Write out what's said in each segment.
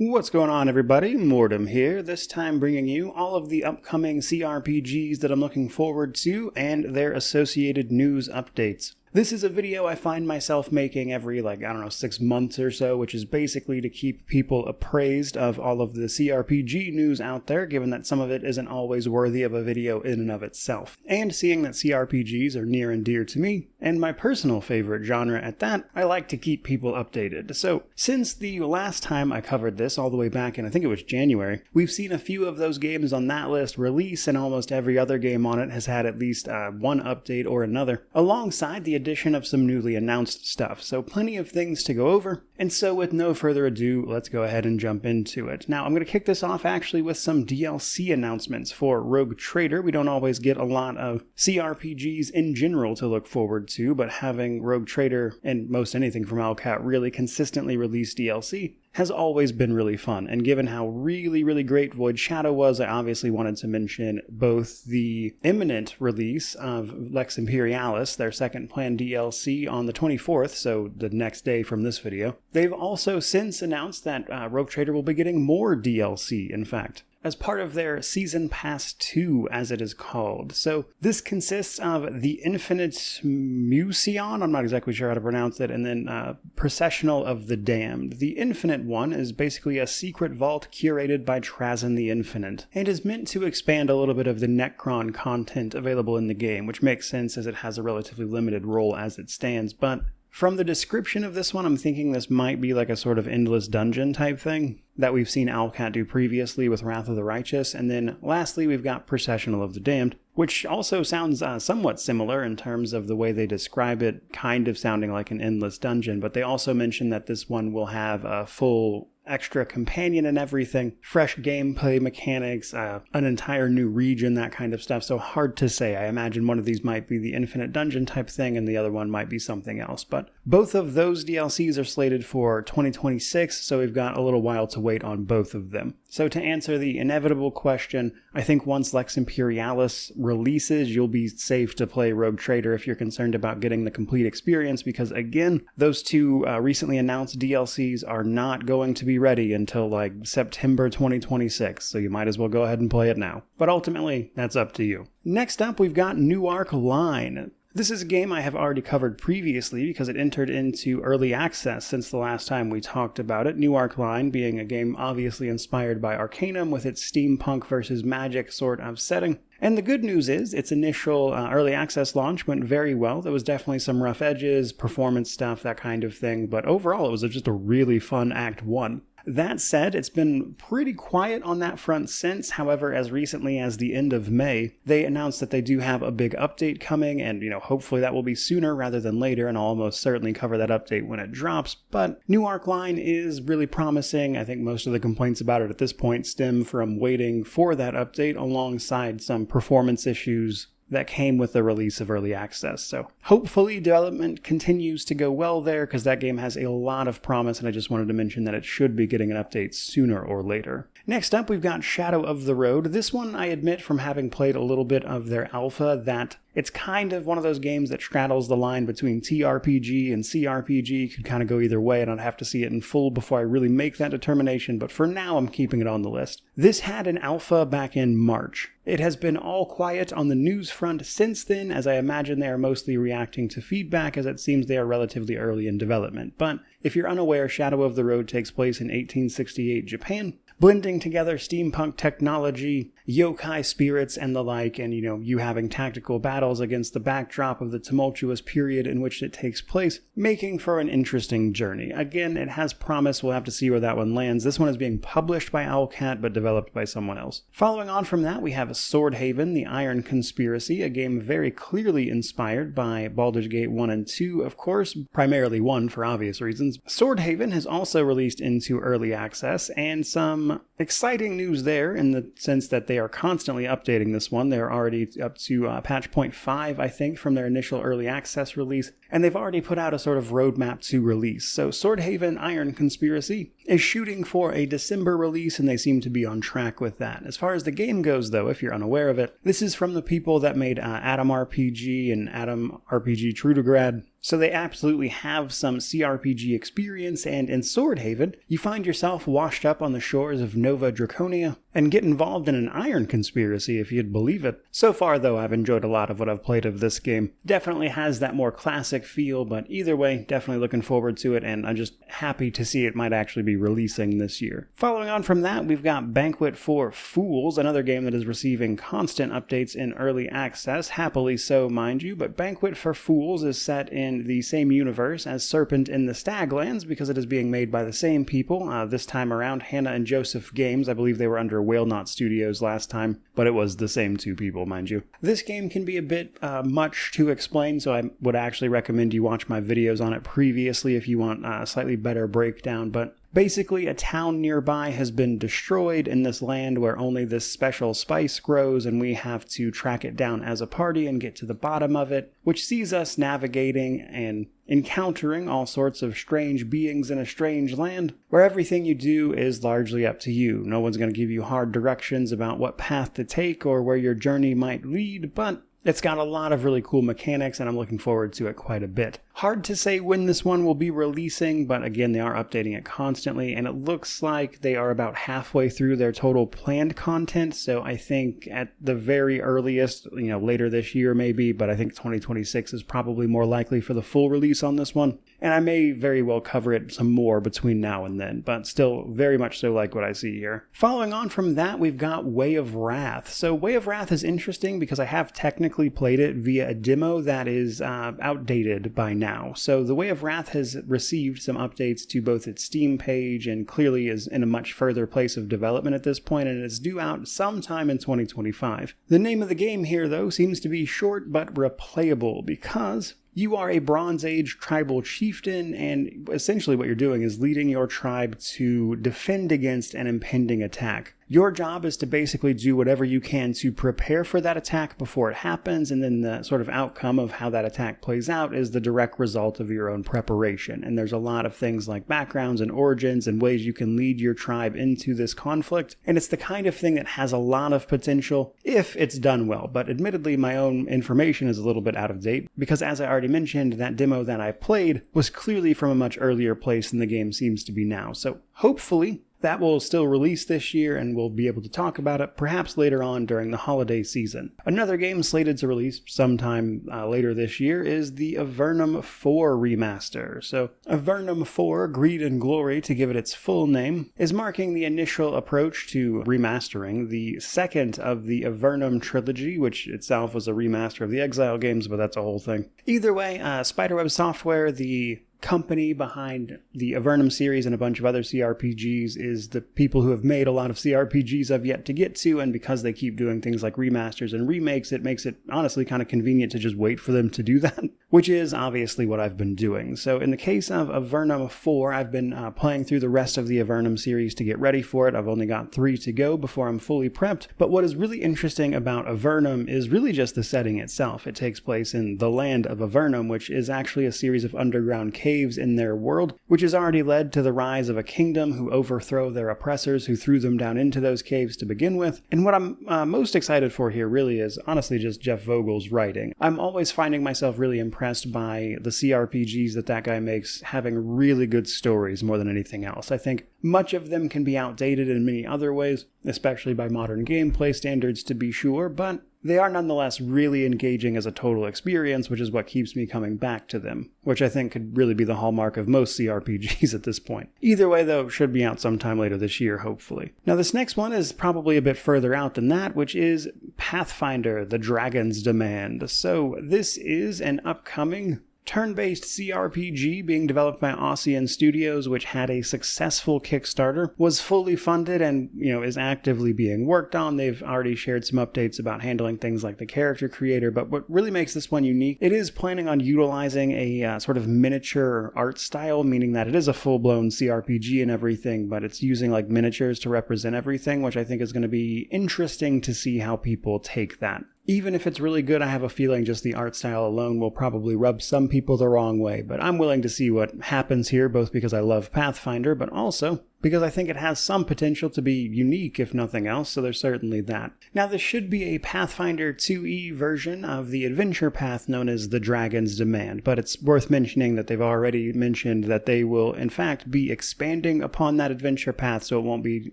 What's going on, everybody? Mortem here, this time bringing you all of the upcoming CRPGs that I'm looking forward to and their associated news updates. This is a video I find myself making every, 6 months or so, which is basically to keep people appraised of all of the CRPG news out there, given that some of it isn't always worthy of a video in and of itself. And seeing that CRPGs are near and dear to me, and my personal favorite genre at that, I like to keep people updated. So, since the last time I covered this, all the way back in, I think it was January, we've seen a few of those games on that list release, and almost every other game on it has had at least one update or another, alongside the addition of some newly announced stuff, so plenty of things to go over. And so with no further ado, let's go ahead and jump into it. Now, I'm going to kick this off actually with some DLC announcements for Rogue Trader. We don't always get a lot of CRPGs in general to look forward to, but having Rogue Trader and most anything from Owlcat really consistently release DLC has always been really fun, and given how really great Void Shadow was, I obviously wanted to mention both the imminent release of Lex Imperialis, their second planned DLC on the 24th, so the next day from this video. They've also since announced that Rogue Trader will be getting more DLC, in fact, as part of their Season Pass 2, as it is called. So this consists of the Infinite Museon, I'm not exactly sure how to pronounce it, and then Processional of the Damned. The Infinite one is basically a secret vault curated by Trazyn the Infinite, and is meant to expand a little bit of the Necron content available in the game, which makes sense as it has a relatively limited role as it stands, but from the description of this one, I'm thinking this might be like a sort of endless dungeon type thing that we've seen Owlcat do previously with Wrath of the Righteous. And then lastly, we've got Processional of the Damned, which also sounds somewhat similar in terms of the way they describe it, kind of sounding like an endless dungeon. But they also mention that this one will have a full extra companion and everything, fresh gameplay mechanics, an entire new region, that kind of stuff. So hard to say. I imagine one of these might be the Infinite Dungeon type thing and the other one might be something else. But both of those DLCs are slated for 2026, so we've got a little while to wait on both of them. So to answer the inevitable question, I think once Lex Imperialis releases, you'll be safe to play Rogue Trader if you're concerned about getting the complete experience, because again, those two recently announced DLCs are not going to be ready until September 2026, so you might as well go ahead and play it now. But ultimately, that's up to you. Next up, we've got New Arc Line. This is a game I have already covered previously because it entered into early access since the last time we talked about it. New Arc Line being a game obviously inspired by Arcanum with its steampunk versus magic sort of setting. And the good news is, its initial early access launch went very well. There was definitely some rough edges, performance stuff, that kind of thing, but overall it was just a really fun Act 1. That said, it's been pretty quiet on that front since. However, as recently as the end of May, they announced that they do have a big update coming, and hopefully that will be sooner rather than later, and I'll almost certainly cover that update when it drops. But New Arc Line is really promising. I think most of the complaints about it at this point stem from waiting for that update alongside some performance issues that came with the release of early access. So hopefully development continues to go well there, because that game has a lot of promise, and I just wanted to mention that it should be getting an update sooner or later. Next up, we've got Shadow of the Road. This one, I admit from having played a little bit of their alpha, that it's kind of one of those games that straddles the line between TRPG and CRPG. Could kind of go either way, and I'd have to see it in full before I really make that determination, but for now I'm keeping it on the list. This had an alpha back in March. It has been all quiet on the news front since then, as I imagine they are mostly reacting to feedback, as it seems they are relatively early in development. But if you're unaware, Shadow of the Road takes place in 1868 Japan, blending together steampunk technology, yokai spirits, and the like, and you having tactical battles against the backdrop of the tumultuous period in which it takes place, making for an interesting journey. Again, it has promise. We'll have to see where that one lands. This one is being published by Owlcat, but developed by someone else. Following on from that, we have Swordhaven, the Iron Conspiracy, a game very clearly inspired by Baldur's Gate 1 and 2, of course, primarily 1 for obvious reasons. Swordhaven has also released into early access, and some exciting news there in the sense that they are constantly updating this one. They're already up to patch 0.5, I think, from their initial early access release, and they've already put out a sort of roadmap to release. So Swordhaven Iron Conspiracy is shooting for a December release, and they seem to be on track with that. As far as the game goes, though, if you're unaware of it, this is from the people that made Atom RPG and Atom RPG True to Grad. So they absolutely have some CRPG experience, and in Swordhaven, you find yourself washed up on the shores of Nova Draconia and get involved in an iron conspiracy, if you'd believe it. So far, though, I've enjoyed a lot of what I've played of this game. Definitely has that more classic feel, but either way, definitely looking forward to it, and I'm just happy to see it might actually be releasing this year. Following on from that, we've got Banquet For Fools, another game that is receiving constant updates in early access, happily so, mind you, but Banquet For Fools is set in the same universe as Serpent in the Staglands because it is being made by the same people. This time around, Hannah and Joseph Games. I believe they were under Whale Knot Studios last time, but it was the same two people, mind you. This game can be a bit much to explain, so I would actually recommend you watch my videos on it previously if you want a slightly better breakdown, but basically, a town nearby has been destroyed in this land where only this special spice grows, and we have to track it down as a party and get to the bottom of it, which sees us navigating and encountering all sorts of strange beings in a strange land, where everything you do is largely up to you. No one's going to give you hard directions about what path to take or where your journey might lead, but it's got a lot of really cool mechanics, and I'm looking forward to it quite a bit. Hard to say when this one will be releasing, but again, they are updating it constantly, and it looks like they are about halfway through their total planned content, so I think at the very earliest, later this year maybe, but I think 2026 is probably more likely for the full release on this one. And I may very well cover it some more between now and then, but still very much so like what I see here. Following on from that, we've got Way of Wrath. So Way of Wrath is interesting because I have technically played it via a demo that is outdated by now. So the Way of Wrath has received some updates to both its Steam page and clearly is in a much further place of development at this point, and it's due out sometime in 2025. The name of the game here, though, seems to be short but replayable because you are a Bronze Age tribal chieftain, and essentially what you're doing is leading your tribe to defend against an impending attack. Your job is to basically do whatever you can to prepare for that attack before it happens, and then the sort of outcome of how that attack plays out is the direct result of your own preparation. And there's a lot of things like backgrounds and origins and ways you can lead your tribe into this conflict, and it's the kind of thing that has a lot of potential if it's done well. But admittedly, my own information is a little bit out of date, because as I already mentioned, that demo that I played was clearly from a much earlier place than the game seems to be now. So hopefully that will still release this year, and we'll be able to talk about it perhaps later on during the holiday season. Another game slated to release sometime later this year is the Avernum 4 remaster. So Avernum 4, Greed and Glory, to give it its full name, is marking the initial approach to remastering the second of the Avernum trilogy, which itself was a remaster of the Exile games, but that's a whole thing. Either way, Spiderweb Software, the company behind the Avernum series and a bunch of other CRPGs, is the people who have made a lot of CRPGs I've yet to get to, and because they keep doing things like remasters and remakes, it makes it honestly kind of convenient to just wait for them to do that, which is obviously what I've been doing. So in the case of Avernum 4, I've been playing through the rest of the Avernum series to get ready for it. I've only got 3 to go before I'm fully prepped, but what is really interesting about Avernum is really just the setting itself. It takes place in the land of Avernum, which is actually a series of underground caves in their world, which has already led to the rise of a kingdom who overthrow their oppressors who threw them down into those caves to begin with. And what I'm most excited for here really is honestly just Jeff Vogel's writing. I'm always finding myself really impressed by the CRPGs that guy makes having really good stories more than anything else. I think much of them can be outdated in many other ways, especially by modern gameplay standards to be sure, but they are nonetheless really engaging as a total experience, which is what keeps me coming back to them, which I think could really be the hallmark of most CRPGs at this point. Either way, though, it should be out sometime later this year, hopefully. Now, this next one is probably a bit further out than that, which is Pathfinder, The Dragon's Demand. So this is an upcoming turn-based CRPG being developed by Ocean Studios, which had a successful Kickstarter, was fully funded, and is actively being worked on. They've already shared some updates about handling things like the character creator, but what really makes this one unique, it is planning on utilizing a sort of miniature art style, meaning that it is a full-blown CRPG and everything, but it's using like miniatures to represent everything, which I think is going to be interesting to see how people take that. Even if it's really good, I have a feeling just the art style alone will probably rub some people the wrong way, but I'm willing to see what happens here, both because I love Pathfinder, but also because I think it has some potential to be unique, if nothing else, so there's certainly that. Now, this should be a Pathfinder 2e version of the adventure path known as the Dragon's Demand, but it's worth mentioning that they've already mentioned that they will, in fact, be expanding upon that adventure path, so it won't be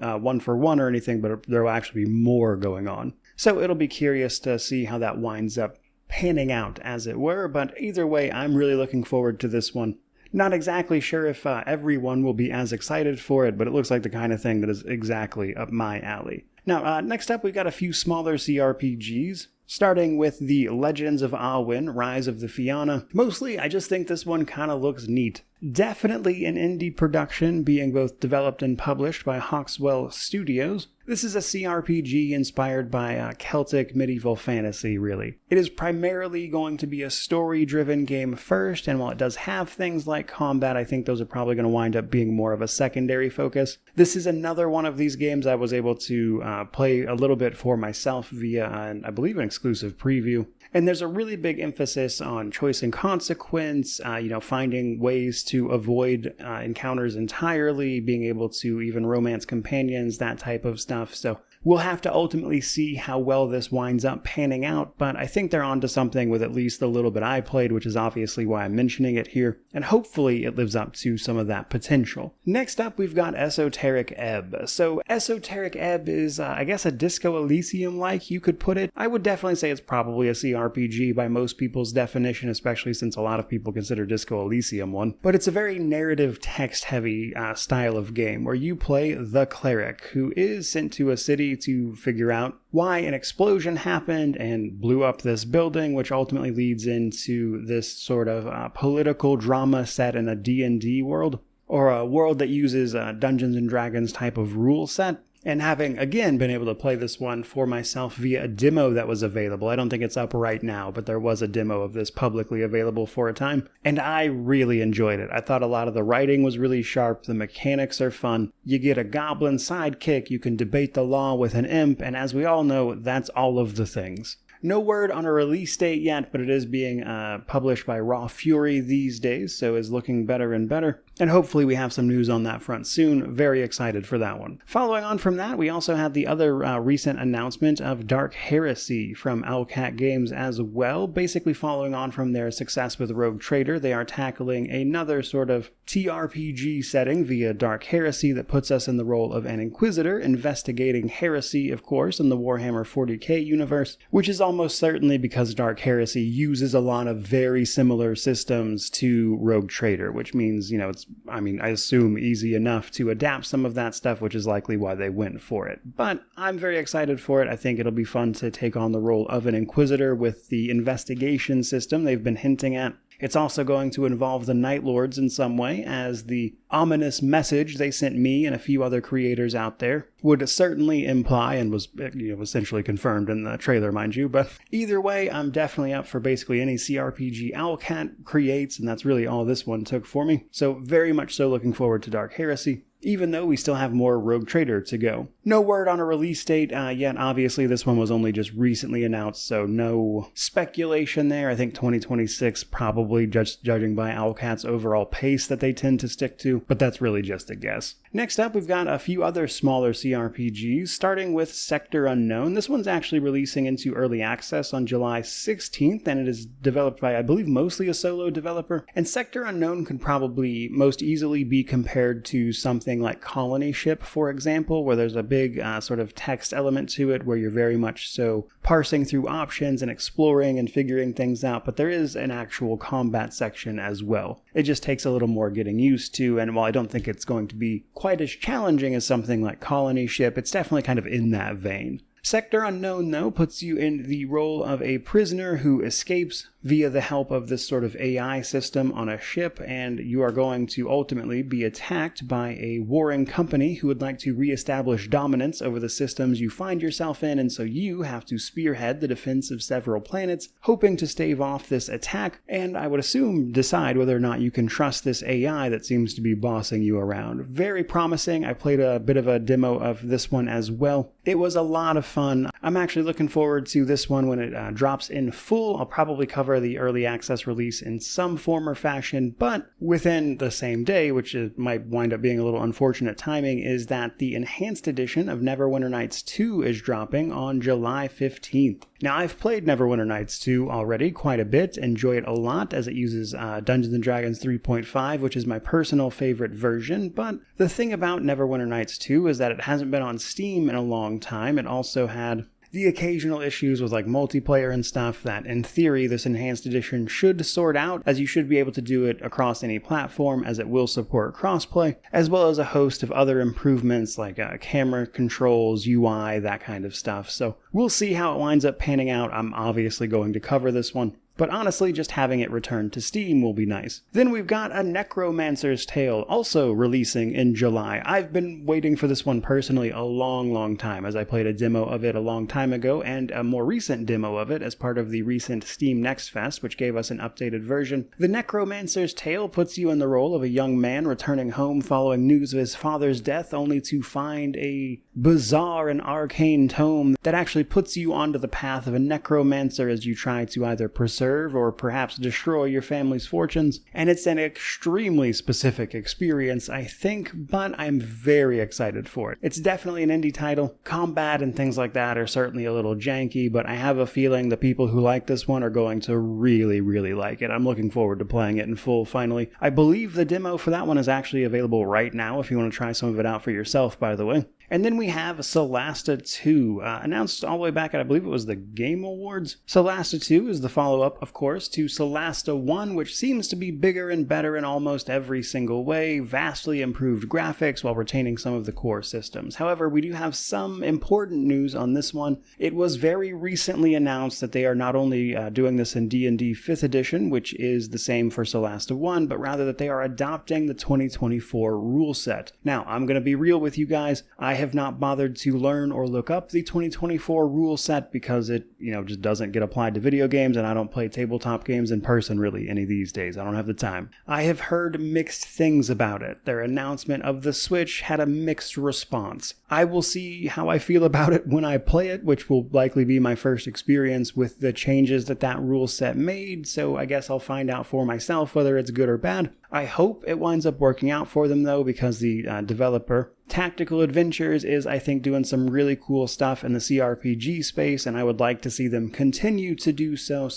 one for one or anything, but there will actually be more going on. So it'll be curious to see how that winds up panning out, as it were, but either way, I'm really looking forward to this one. Not exactly sure if everyone will be as excited for it, but it looks like the kind of thing that is exactly up my alley. Now, next up, we've got a few smaller CRPGs. Starting with the Legends of Awen, Rise of the Fianna. Mostly, I just think this one kind of looks neat. Definitely an indie production, being both developed and published by Hawkswell Studios. This is a CRPG inspired by Celtic medieval fantasy, really. It is primarily going to be a story-driven game first, and while it does have things like combat, I think those are probably going to wind up being more of a secondary focus. This is another one of these games I was able to play a little bit for myself via, I believe, an exclusive preview. And there's a really big emphasis on choice and consequence, finding ways to avoid encounters entirely, being able to even romance companions, that type of stuff. So we'll have to ultimately see how well this winds up panning out, but I think they're onto something with at least the little bit I played, which is obviously why I'm mentioning it here, and hopefully it lives up to some of that potential. Next up, we've got Esoteric Ebb. So Esoteric Ebb is, I guess, a Disco Elysium-like, you could put it. I would definitely say it's probably a CRPG by most people's definition, especially since a lot of people consider Disco Elysium one. But it's a very narrative, text-heavy style of game, where you play the cleric, who is sent to a city to figure out why an explosion happened and blew up this building, which ultimately leads into this sort of political drama set in a D&D world, or a world that uses Dungeons & Dragons type of rule set. And having, again, been able to play this one for myself via a demo that was available. I don't think it's up right now, but there was a demo of this publicly available for a time. And I really enjoyed it. I thought a lot of the writing was really sharp. The mechanics are fun. You get a goblin sidekick. You can debate the law with an imp. And as we all know, that's all of the things. No word on a release date yet, but it is being published by Raw Fury these days, so is looking better and better. And hopefully we have some news on that front soon. Very excited for that one. Following on from that, we also had the other recent announcement of Dark Heresy from Owlcat Games as well. Basically following on from their success with Rogue Trader, they are tackling another sort of TRPG setting via Dark Heresy that puts us in the role of an Inquisitor, investigating heresy, of course, in the Warhammer 40k universe, which is almost certainly because Dark Heresy uses a lot of very similar systems to Rogue Trader, which means, I assume easy enough to adapt some of that stuff, which is likely why they went for it. But I'm very excited for it. I think it'll be fun to take on the role of an Inquisitor with the investigation system they've been hinting at. It's also going to involve the Night Lords in some way, as the ominous message they sent me and a few other creators out there would certainly imply, and was essentially confirmed in the trailer, mind you. But either way, I'm definitely up for basically any CRPG Owlcat creates, and that's really all this one took for me. So very much so looking forward to Dark Heresy, even though we still have more Rogue Trader to go. No word on a release date yet. Obviously, this one was only just recently announced, so no speculation there. I think 2026, probably just judging by Owlcat's overall pace that they tend to stick to, but that's really just a guess. Next up, we've got a few other smaller CRPGs, starting with Sector Unknown. This one's actually releasing into early access on July 16th, and it is developed by, I believe, mostly a solo developer. And Sector Unknown could probably most easily be compared to something like Colony Ship, for example, where there's a big sort of text element to it, where you're very much so parsing through options and exploring and figuring things out, but there is an actual combat section as well. It just takes a little more getting used to, and while I don't think it's going to be quite as challenging as something like Colony Ship, it's definitely kind of in that vein. Sector Unknown, though, puts you in the role of a prisoner who escapes via the help of this sort of AI system on a ship, and you are going to ultimately be attacked by a warring company who would like to reestablish dominance over the systems you find yourself in, and so you have to spearhead the defense of several planets, hoping to stave off this attack, and I would assume decide whether or not you can trust this AI that seems to be bossing you around. Very promising. I played a bit of a demo of this one as well, It was a lot of fun. I'm actually looking forward to this one when it drops in full. I'll probably cover the early access release in some form or fashion, but within the same day, which might wind up being a little unfortunate timing, is that the enhanced edition of Neverwinter Nights 2 is dropping on July 15th. Now, I've played Neverwinter Nights 2 already quite a bit, enjoy it a lot as it uses Dungeons & Dragons 3.5, which is my personal favorite version, but the thing about Neverwinter Nights 2 is that it hasn't been on Steam in a long time. It also had the occasional issues with like multiplayer and stuff that in theory this enhanced edition should sort out, as you should be able to do it across any platform as it will support crossplay, as well as a host of other improvements like camera controls, UI, that kind of stuff. So we'll see how it winds up panning out. I'm obviously going to cover this one, but honestly, just having it returned to Steam will be nice. Then we've got A Necromancer's Tale, also releasing in July. I've been waiting for this one personally a long time, as I played a demo of it a long time ago, and a more recent demo of it as part of the recent Steam Next Fest, which gave us an updated version. The Necromancer's Tale puts you in the role of a young man returning home following news of his father's death, only to find a bizarre and arcane tome that actually puts you onto the path of a necromancer as you try to either preserve or perhaps destroy your family's fortunes. And it's an extremely specific experience, I think, but I'm very excited for it. It's definitely an indie title. Combat and things like that are certainly a little janky, but I have a feeling the people who like this one are going to really like it. I'm looking forward to playing it in full finally. I believe the demo for that one is actually available right now if you want to try some of it out for yourself, by the way. And then we have Solasta 2, announced all the way back at, I believe it was the Game Awards. Solasta 2 is the follow-up, of course, to Solasta 1, which seems to be bigger and better in almost every single way, vastly improved graphics while retaining some of the core systems. However, we do have some important news on this one. It was very recently announced that they are not only doing this in D&D 5th edition, which is the same for Solasta 1, but rather that they are adopting the 2024 rule set. Now, I'm going to be real with you guys. I have not bothered to learn or look up the 2024 rule set because it, just doesn't get applied to video games, and I don't play tabletop games in person really any these days. I don't have the time. I have heard mixed things about it. Their announcement of the Switch had a mixed response. I will see how I feel about it when I play it, which will likely be my first experience with the changes that rule set made, so I guess I'll find out for myself whether it's good or bad. I hope it winds up working out for them though, because the developer, Tactical Adventures, is, I think, doing some really cool stuff in the CRPG space, and I would like to see them continue to do so,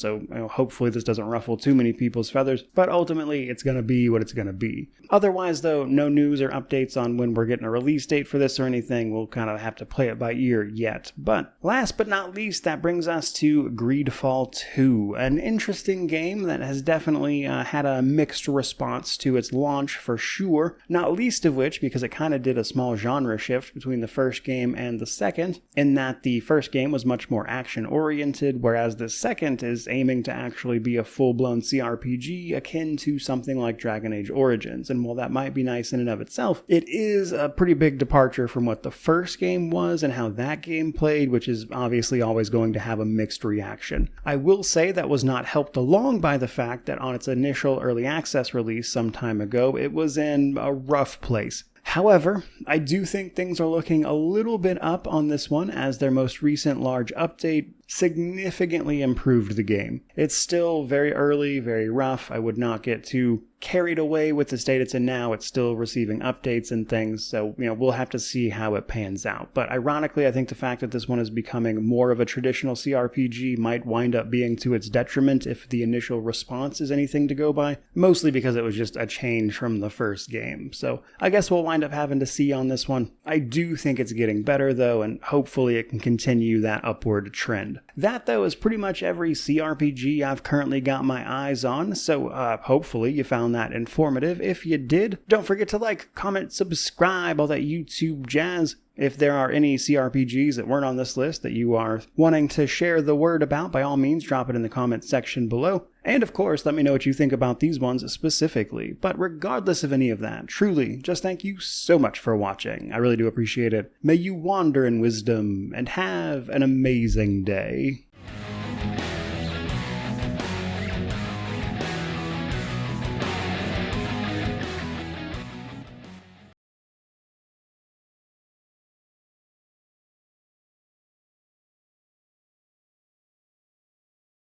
hopefully this doesn't ruffle too many people's feathers, but ultimately it's going to be what it's going to be. Otherwise though, no news or updates on when we're getting a release date for this or anything. We'll kind of have to play it by ear yet. But last but not least, that brings us to Greedfall 2, an interesting game that has definitely had a mixed response to its launch for sure, not least of which because it kind of did a small genre shift between the first game and the second, in that the first game was much more action-oriented, whereas the second is aiming to actually be a full-blown CRPG akin to something like Dragon Age Origins. And while that might be nice in and of itself, it is a pretty big departure from what the first game was and how that game played, which is obviously always going to have a mixed reaction. I will say that was not helped along by the fact that on its initial early access release some time ago, it was in a rough place. However, I do think things are looking a little bit up on this one, as their most recent large update significantly improved the game. It's still very early, very rough. I would not get too carried away with the state it's in now. It's still receiving updates and things, so we'll have to see how it pans out. But ironically, I think the fact that this one is becoming more of a traditional CRPG might wind up being to its detriment if the initial response is anything to go by, mostly because it was just a change from the first game. So I guess we'll wind up having to see on this one. I do think it's getting better though, and hopefully it can continue that upward trend. That though is pretty much every CRPG I've currently got my eyes on, so hopefully you found that informative. If you did, don't forget to like, comment, subscribe, all that YouTube jazz. If there are any CRPGs that weren't on this list that you are wanting to share the word about, by all means, drop it in the comments section below. And of course, let me know what you think about these ones specifically. But regardless of any of that, truly, just thank you so much for watching. I really do appreciate it. May you wander in wisdom and have an amazing day.